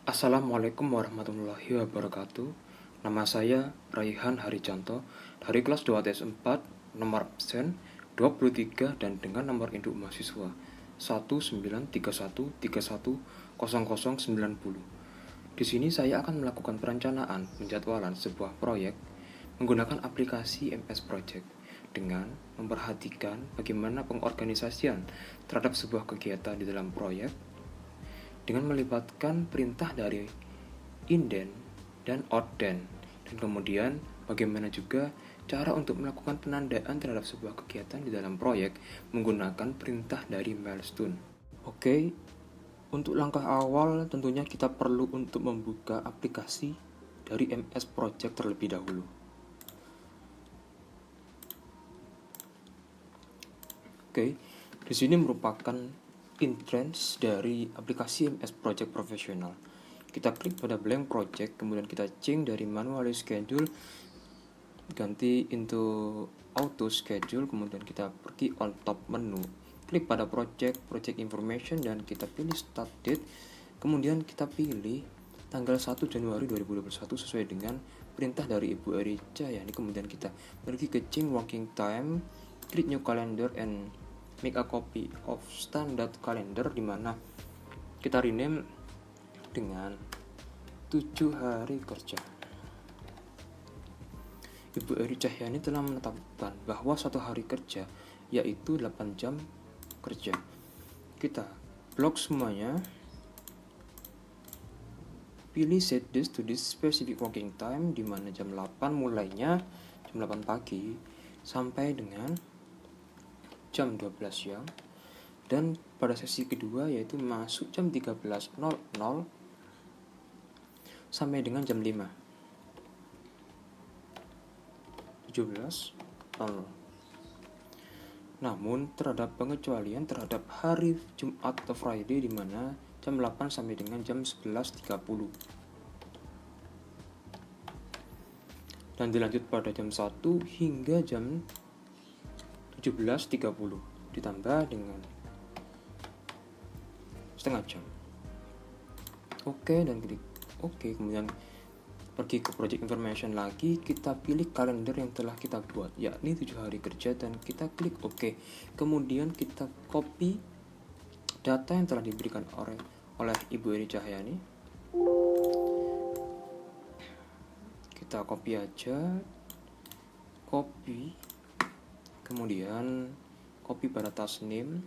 Assalamualaikum warahmatullahi wabarakatuh. Nama saya Raihan Harijanto dari kelas 2 TS 4, nomor absen 23 dan dengan nomor induk mahasiswa 19313131090. Di sini saya akan melakukan perencanaan penjadwalan sebuah proyek menggunakan aplikasi MS Project dengan memperhatikan bagaimana pengorganisasian terhadap sebuah kegiatan di dalam proyek dengan melibatkan perintah dari inden dan outden, dan kemudian bagaimana juga cara untuk melakukan penandaan terhadap sebuah kegiatan di dalam proyek menggunakan perintah dari milestone. Oke, untuk langkah awal tentunya kita perlu untuk membuka aplikasi dari MS Project terlebih dahulu. Oke, di sini merupakan entrance dari aplikasi MS Project Professional. Kita klik pada blank project, kemudian kita change dari manual schedule ganti into auto schedule, kemudian kita pergi on top menu, klik pada project information dan kita pilih start date, kemudian kita pilih tanggal 1 Januari 2021 sesuai dengan perintah dari Ibu Erica ya. Ini kemudian kita pergi ke change working time, create new calendar and make a copy of standard calendar, di mana kita rename dengan 7 hari kerja. Ibu Eri Cahyani telah menetapkan bahwa 1 hari kerja yaitu 8 jam kerja. Kita blok semuanya, pilih set this to this specific working time, di mana jam 8 mulainya jam 8 pagi sampai dengan jam 12 siang, dan pada sesi kedua yaitu masuk jam 13.00 sampai dengan jam 5 17.00. Namun terhadap pengecualian terhadap hari Jumat atau Friday, di mana jam 8 sampai dengan jam 11.30, dan dilanjut pada jam 1 hingga jam 17.30 ditambah dengan setengah jam. Oke, dan klik oke. Kemudian pergi ke project information lagi, kita pilih kalender yang telah kita buat yakni 7 hari kerja dan kita klik oke. Kemudian kita copy data yang telah diberikan oleh Ibu Eri Cahyani. Kita copy aja, copy, kemudian copy pada task name,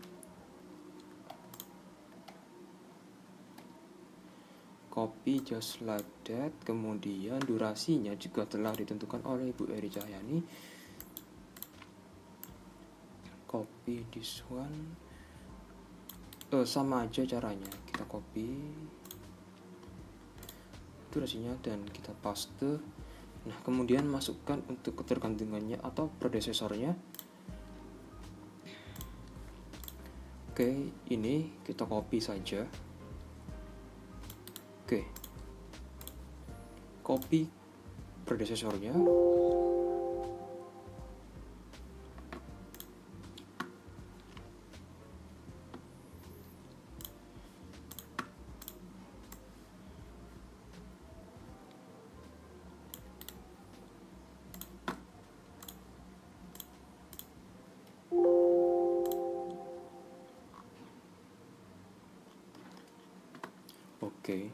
copy just like that, kemudian durasinya juga telah ditentukan oleh Ibu Eri Cahyani. Copy this one, sama aja caranya, kita copy durasinya dan kita paste. Nah, kemudian masukkan untuk ketergantungannya atau predesesornya. Oke, ini kita copy saja. Oke, copy predesesornya. Oke.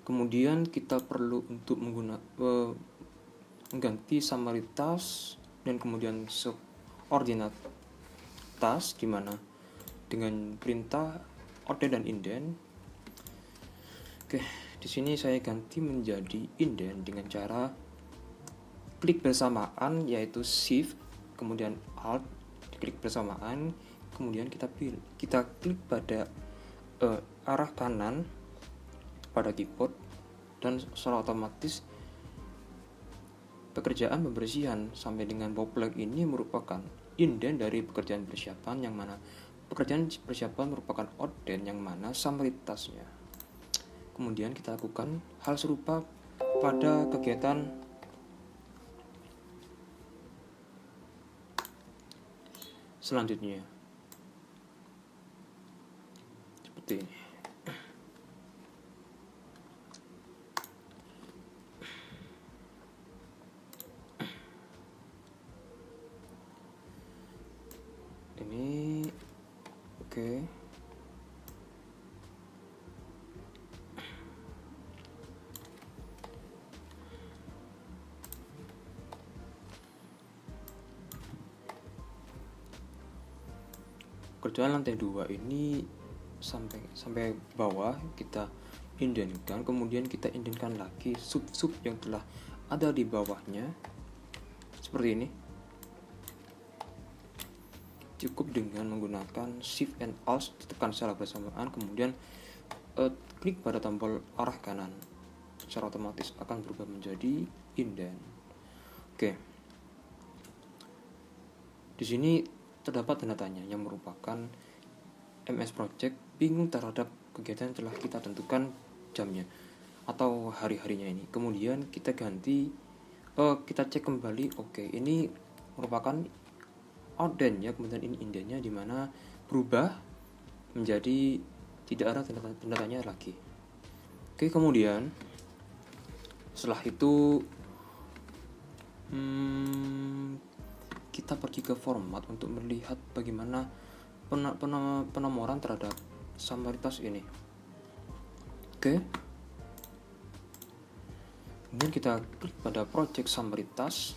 Kemudian kita perlu untuk mengganti summary task dan kemudian subordinate task, di mana dengan perintah outden dan inden. Oke, di sini saya ganti menjadi inden dengan cara klik bersamaan, yaitu shift kemudian alt, klik bersamaan, kemudian kita klik pada arah kanan pada keyboard, dan secara otomatis pekerjaan pembersihan sampai dengan poplek ini merupakan inden dari pekerjaan persiapan, yang mana pekerjaan persiapan merupakan outden, yang mana summary task-nya. Kemudian kita lakukan hal serupa pada kegiatan selanjutnya seperti ini. kerjaan lantai 2 ini sampai bawah kita indentkan, kemudian kita indentkan lagi sub-sub yang telah ada di bawahnya seperti ini. Cukup dengan menggunakan Shift and Alt, tekan secara bersamaan, kemudian klik pada tombol arah kanan, secara otomatis akan berubah menjadi indent. Oke. Di sini terdapat tanda tanya yang merupakan MS Project bingung terhadap kegiatan yang telah kita tentukan jamnya atau hari-harinya ini. Kemudian kita ganti, kita cek kembali. Oke, ini merupakan outline-nya, kemudian ini indentnya, di mana berubah menjadi tidak ada tanda tanya lagi. Oke, kemudian setelah itu kita pergi ke format untuk melihat bagaimana penomoran terhadap summary task ini. Oke. Kemudian kita klik pada project summary task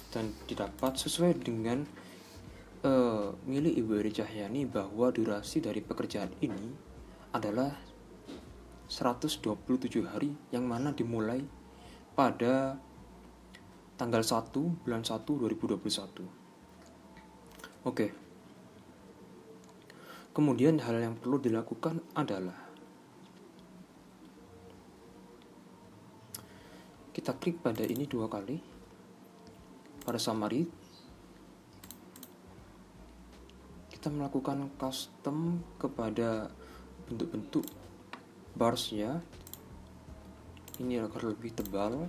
dan didapat sesuai dengan milik Ibu Eri Cahyani bahwa durasi dari pekerjaan ini adalah 127 hari, yang mana dimulai pada tanggal 1 bulan 1 2021. Oke. Kemudian hal yang perlu dilakukan adalah kita klik pada ini 2 kali pada summary. Kita melakukan custom kepada bentuk-bentuk barsnya. Ini agar lebih tebal,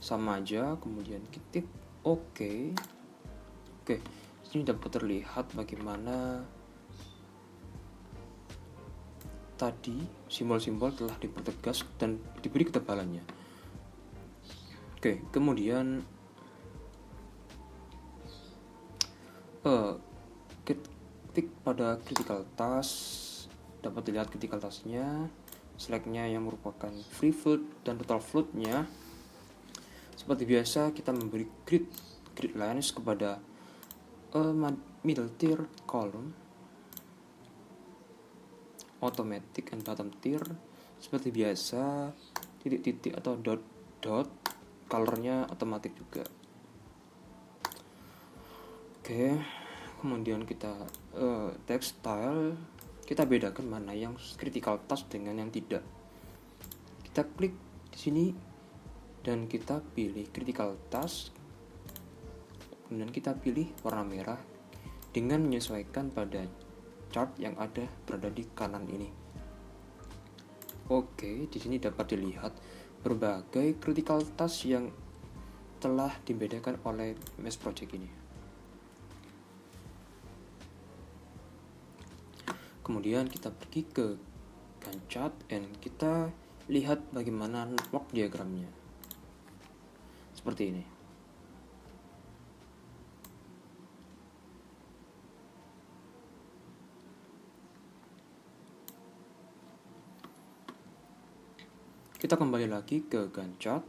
sama aja. Kemudian ketik OK. Oke, sini dapat terlihat bagaimana tadi simbol-simbol telah dipertegas dan diberi ketebalannya. Oke, kemudian ketik pada critical task, dapat dilihat critical tasknya, select-nya yang merupakan free float dan total float-nya. Seperti biasa kita memberi grid lines kepada middle tier column, automatic and bottom tier. Seperti biasa titik-titik atau dot colornya otomatis juga. Oke, kemudian kita text style, kita bedakan mana yang critical task dengan yang tidak. Kita klik di sini dan kita pilih critical task, kemudian kita pilih warna merah dengan menyesuaikan pada chart yang ada berada di kanan ini. Oke, di sini dapat dilihat berbagai critical task yang telah dibedakan oleh MS Project ini. Kemudian kita pergi ke Gantt chart dan kita lihat bagaimana network diagramnya. Seperti ini. Kita kembali lagi ke Gantt chart.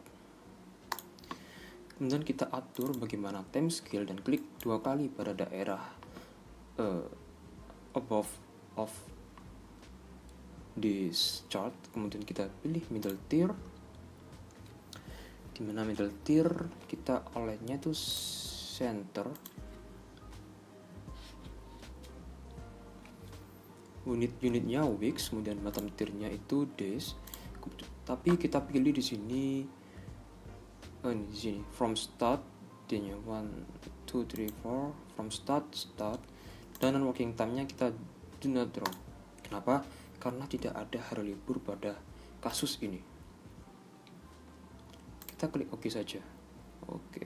Kemudian kita atur bagaimana time scale dan klik 2 kali pada daerah above of this chart. Kemudian kita pilih middle tier, dimana middle tier kita align-nya itu center, unitnya weeks, kemudian bottom tier-nya itu days. Tapi kita pilih di sini from start, D-nya 1 2 3 4 from start, dan working time-nya kita do not draw. Kenapa? Karena tidak ada hari libur pada kasus ini. Kita klik OK saja. Oke.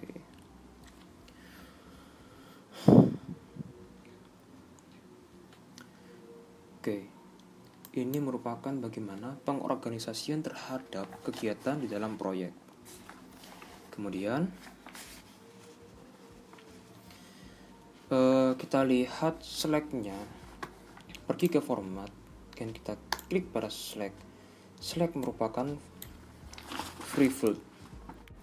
Ini merupakan bagaimana pengorganisasian terhadap kegiatan di dalam proyek. Kemudian kita lihat select-nya. Pergi ke format dan kita klik pada select. Select merupakan free float.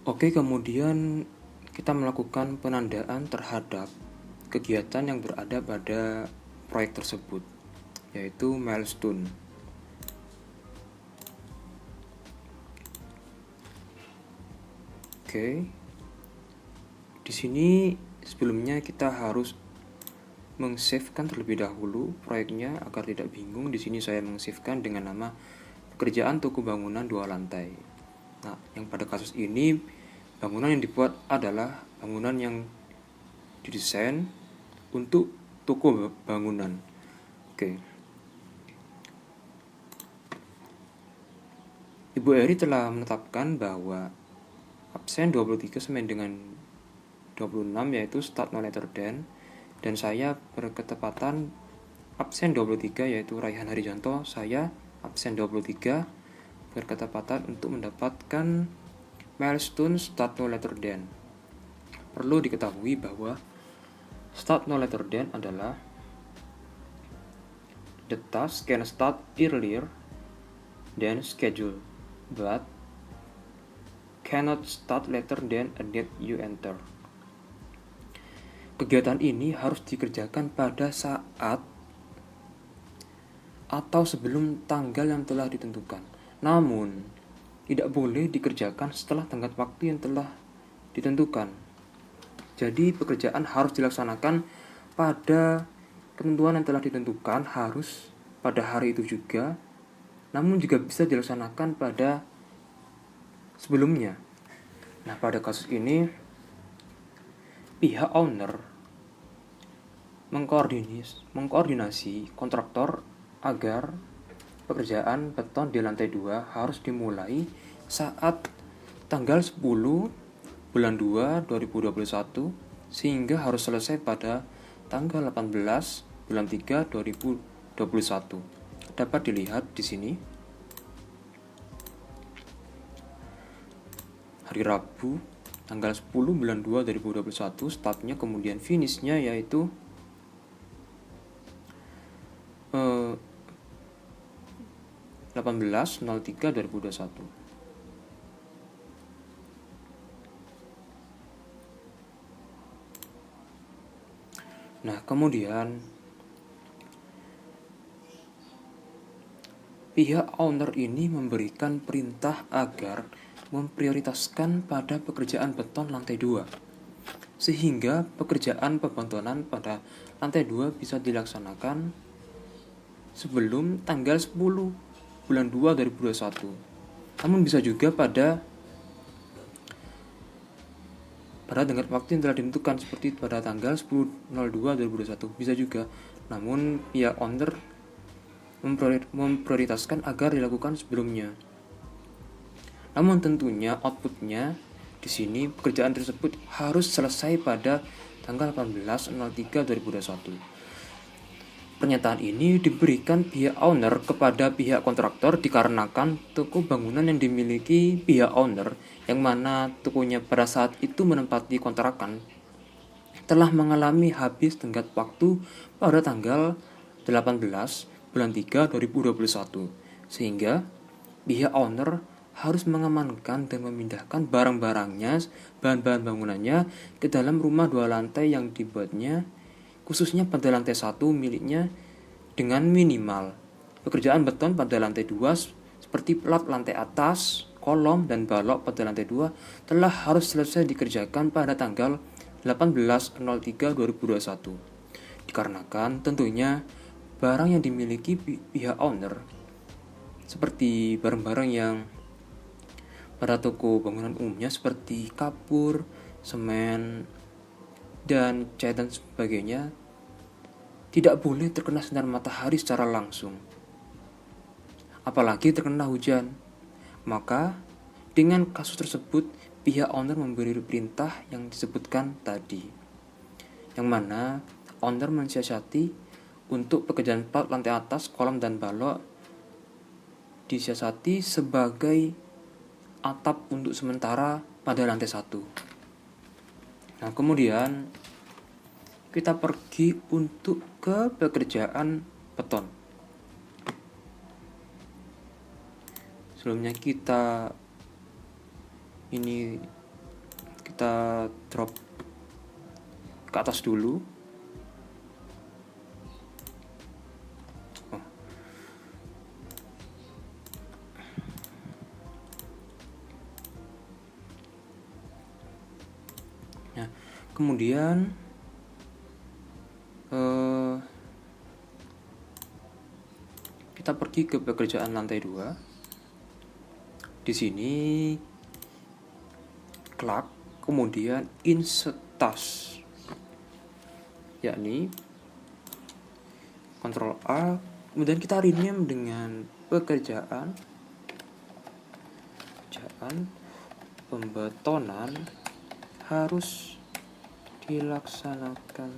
Oke, kemudian kita melakukan penandaan terhadap kegiatan yang berada pada proyek tersebut, yaitu milestone. Oke. Di sini sebelumnya kita harus mengsavekan terlebih dahulu proyeknya agar tidak bingung. Di sini saya mengsavekan dengan nama pekerjaan toko bangunan 2 lantai. Nah, yang pada kasus ini bangunan yang dibuat adalah bangunan yang didesain untuk toko bangunan. Oke. Ibu Eri telah menetapkan bahwa absen 23 sama dengan 26 yaitu start no later than, dan saya berketepatan absen 23 yaitu Raihan Harijanto, saya absen 23 berketepatan untuk mendapatkan milestone start no later than. Perlu diketahui bahwa start no later than adalah the task can start earlier than schedule, but cannot start later than a date you enter. Kegiatan ini harus dikerjakan pada saat atau sebelum tanggal yang telah ditentukan. Namun, tidak boleh dikerjakan setelah tenggat waktu yang telah ditentukan. Jadi, pekerjaan harus dilaksanakan pada ketentuan yang telah ditentukan, harus pada hari itu juga, namun juga bisa dilaksanakan pada sebelumnya. Nah, pada kasus ini pihak owner mengkoordinasi kontraktor agar pekerjaan beton di lantai 2 harus dimulai saat tanggal 10 bulan 2 2021 sehingga harus selesai pada tanggal 18 bulan 3 2021. Dapat dilihat di sini. Hari Rabu tanggal 10 bulan 2 2021 startnya, kemudian finishnya yaitu 18.03.2021. Nah, kemudian pihak owner ini memberikan perintah agar memprioritaskan pada pekerjaan beton lantai 2, sehingga pekerjaan pembangunan pada lantai 2 bisa dilaksanakan sebelum tanggal 10 bulan 2 2021. Namun bisa juga pada tenggat waktu yang telah ditentukan seperti pada tanggal 10.02.2021 bisa juga. Namun pihak owner memprioritaskan agar dilakukan sebelumnya. Namun tentunya outputnya di sini pekerjaan tersebut harus selesai pada tanggal 18.03.2021. Pernyataan ini diberikan pihak owner kepada pihak kontraktor dikarenakan toko bangunan yang dimiliki pihak owner, yang mana tokonya pada saat itu menempati kontrakan, telah mengalami habis tenggat waktu pada tanggal 18 bulan 3 2021, sehingga pihak owner harus mengamankan dan memindahkan barang-barangnya, bahan-bahan bangunannya ke dalam rumah 2 lantai yang dibuatnya, khususnya pada lantai 1 miliknya, dengan minimal pekerjaan beton pada lantai 2 seperti plat lantai atas, kolom, dan balok pada lantai 2 telah harus selesai dikerjakan pada tanggal 18.03.2021. Dikarenakan tentunya barang yang dimiliki pihak owner seperti barang-barang yang pada toko bangunan umumnya seperti kapur, semen, dan cat dan sebagainya tidak boleh terkena sinar matahari secara langsung, apalagi terkena hujan. Maka dengan kasus tersebut pihak owner memberi perintah yang disebutkan tadi, yang mana owner mensiasati untuk pekerjaan plat lantai atas, kolom, dan balok disiasati sebagai atap untuk sementara pada lantai 1. Nah, kemudian kita pergi untuk ke pekerjaan beton. Sebelumnya kita drop ke atas dulu. Kemudian kita pergi ke pekerjaan lantai 2. Di sini Clark, kemudian insert task, yakni Ctrl A, kemudian kita rename dengan pekerjaan pembetonan harus dilaksanakan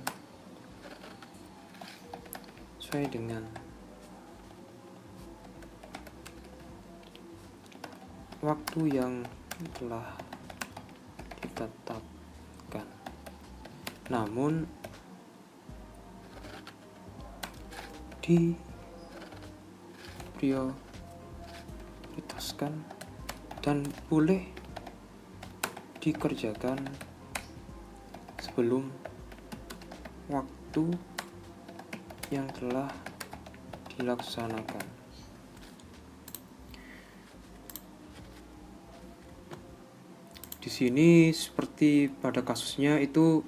sesuai dengan waktu yang telah ditetapkan, namun diprioritaskan dan boleh dikerjakan sebelum waktu yang telah dilaksanakan. Di sini seperti pada kasusnya itu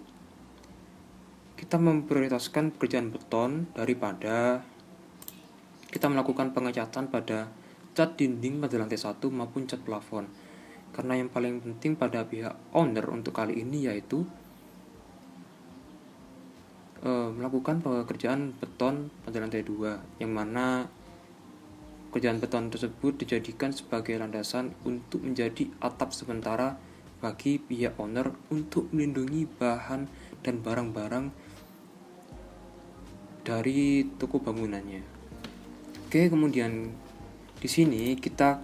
kita memprioritaskan pekerjaan beton daripada kita melakukan pengecatan pada cat dinding pada lantai 1 maupun cat plafon. Karena yang paling penting pada pihak owner untuk kali ini yaitu melakukan pekerjaan beton pada lantai 2, yang mana pekerjaan beton tersebut dijadikan sebagai landasan untuk menjadi atap sementara bagi pihak owner untuk melindungi bahan dan barang-barang dari toko bangunannya. Oke, kemudian di sini kita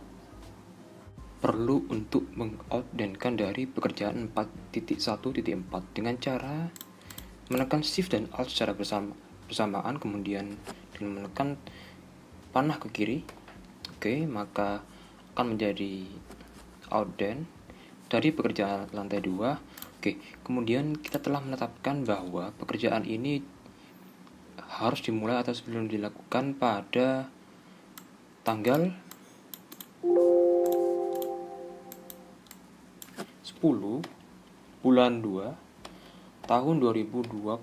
perlu untuk mengoutdenkan dari pekerjaan 4.1.4 dengan cara menekan Shift dan Alt secara bersamaan, kemudian dengan menekan panah ke kiri. Oke, maka akan menjadi outden dari pekerjaan lantai 2. Oke, kemudian kita telah menetapkan bahwa pekerjaan ini harus dimulai atau sebelum dilakukan pada tanggal 10 bulan 2 tahun 2021.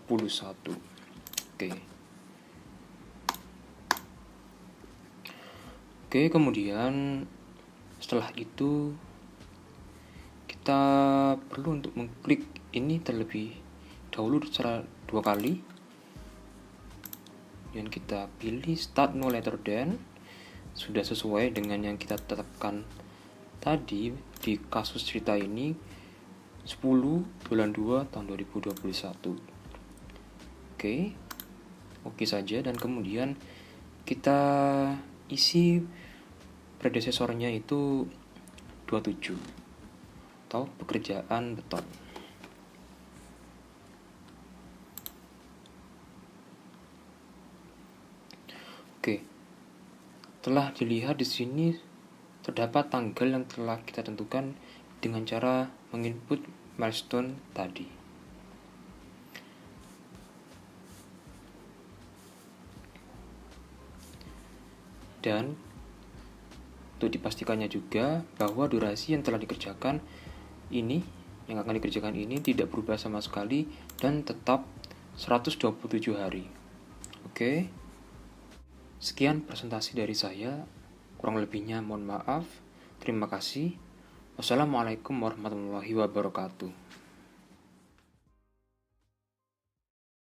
Oke, kemudian setelah itu kita perlu untuk mengklik ini terlebih dahulu secara 2 kali, dan kita pilih start no later than. Sudah sesuai dengan yang kita tetapkan tadi di kasus cerita ini 10 bulan 2 tahun 2021. Oke saja, dan kemudian kita isi predesesornya itu 27 atau pekerjaan beton. Oke, telah dilihat di sini terdapat tanggal yang telah kita tentukan dengan cara menginput milestone tadi. Dan untuk dipastikannya juga bahwa durasi yang telah dikerjakan ini, yang akan dikerjakan ini tidak berubah sama sekali dan tetap 127 hari. Oke. Sekian presentasi dari saya. Kurang lebihnya mohon maaf. Terima kasih. Wassalamualaikum warahmatullahi wabarakatuh.